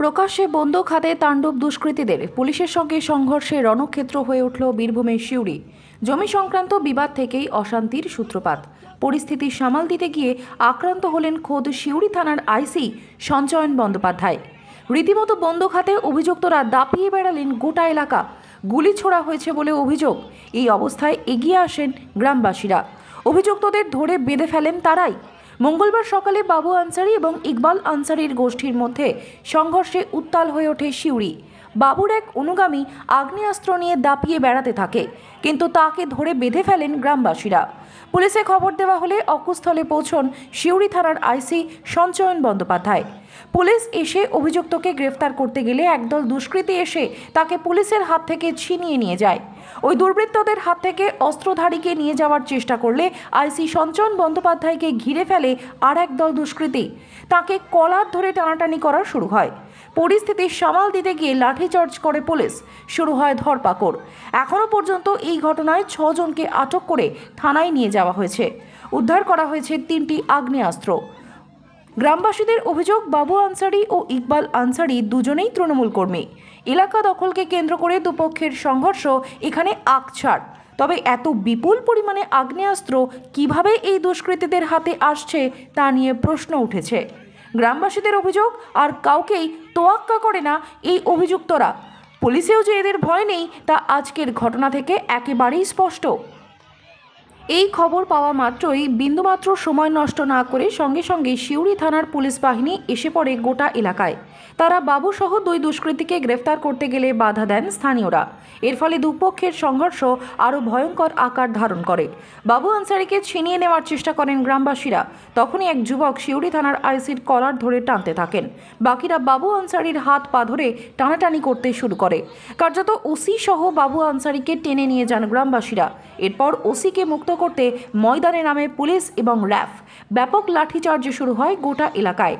প্রকাশ্যে বন্দুক হাতে তাণ্ডব দুষ্কৃতীদের পুলিশের সঙ্গে সংঘর্ষে রণক্ষেত্র হয়ে উঠল বীরভূমের সিউড়ি। জমি সংক্রান্ত বিবাদ থেকেই অশান্তির সূত্রপাত। পরিস্থিতি সামাল দিতে গিয়ে আক্রান্ত হলেন খোদ সিউড়ি থানার আইসি সঞ্চয়ন বন্দ্যোপাধ্যায়। রীতিমতো বন্দুক হাতে অভিযুক্তরা দাপিয়ে বেড়ালেন গোটা এলাকা। গুলি ছোড়া হয়েছে বলে অভিযোগ। এই অবস্থায় এগিয়ে আসেন গ্রামবাসীরা। অভিযুক্তদের ধরে বেঁধে ফেলেন তারাই। মঙ্গলবার সকালে বাবু আনসারি এবং ইকবাল আনসারির গোষ্ঠীর মধ্যে সংঘর্ষে উত্তাল হয়ে ওঠে সিউড়ি। বাবুর এক অনুগামী আগ্নেয়াস্ত্র নিয়ে দাপিয়ে বেড়াতে থাকে, কিন্তু তাকে ধরে বেঁধে ফেলেন গ্রামবাসীরা। পুলিশে খবর দেওয়া হলে অকুস্থলে পৌঁছন সিউড়ি থানার আইসি সঞ্চয়ন বন্দ্যোপাধ্যায়। পুলিশ এসে অভিযুক্তকে গ্রেফতার করতে গেলে একদল দুষ্কৃতী এসে তাকে পুলিশের হাত থেকে ছিনিয়ে নিয়ে যায়। ওই দুর্বৃত্তদের হাত থেকে অস্ত্রধারীকে নিয়ে যাওয়ার চেষ্টা করলে আইসি সঞ্চয়ন বন্দ্যোপাধ্যায়কে ঘিরে ফেলে আর এক দল দুষ্কৃতী। তাকে কলার ধরে টানাটানি করা শুরু হয়। পরিস্থিতি সামাল দিতে গিয়ে লাঠিচার্জ করে পুলিশ। শুরু হয় ধরপাকড়। এখনও পর্যন্ত এই ঘটনায় 6 জনকে আটক করে থানায় নিয়ে যাওয়া হয়েছে। উদ্ধার করা হয়েছে 3টি আগ্নেয়াস্ত্র। গ্রামবাসীদের অভিযোগ, বাবু আনসারি ও ইকবাল আনসারি দুজনেই তৃণমূল কর্মী। এলাকা দখলকে কেন্দ্র করে দুপক্ষের সংঘর্ষ এখানে আকছাড়। তবে এত বিপুল পরিমাণে আগ্নেয়াস্ত্র কিভাবে এই দুষ্কৃতীদের হাতে আসছে তা নিয়ে প্রশ্ন উঠেছে। গ্রামবাসীদের অভিযোগ, আর কাউকেই তোয়াক্কা করে না এই অভিযুক্তরা। পুলিশেও যে এদের ভয় নেই তা আজকের ঘটনা থেকে একেবারেই স্পষ্ট। এই খবর পাওয়া মাত্রই বিন্দুমাত্র সময় নষ্ট না করে সঙ্গে সঙ্গে সিউড়ি থানার পুলিশ বাহিনী এসে পড়ে গোটা এলাকায়। তারা বাবুসহ 2 দুষ্কৃতীকে গ্রেফতার করতে গেলে বাধা দেন স্থানীয়রা। এর ফলে দুপক্ষের সংঘর্ষ আরও ভয়ঙ্কর আকার ধারণ করে। বাবু আনসারিকে ছিনিয়ে নেওয়ার চেষ্টা করেন গ্রামবাসীরা। তখনই এক যুবক সিউড়ি থানার আইসির কলার ধরে টানতে থাকেন। বাকিরা বাবু আনসারির হাত পা ধরে টানাটানি করতে শুরু করে। কার্যত ওসি সহ বাবু আনসারিকে টেনে নিয়ে যান গ্রামবাসীরা। এরপর ওসিকে মুক্ত করতে ময়দানে নামে পুলিশ এবং র্যাফ। ব্যাপক লাঠিচার্জ শুরু হয় গোটা এলাকায়।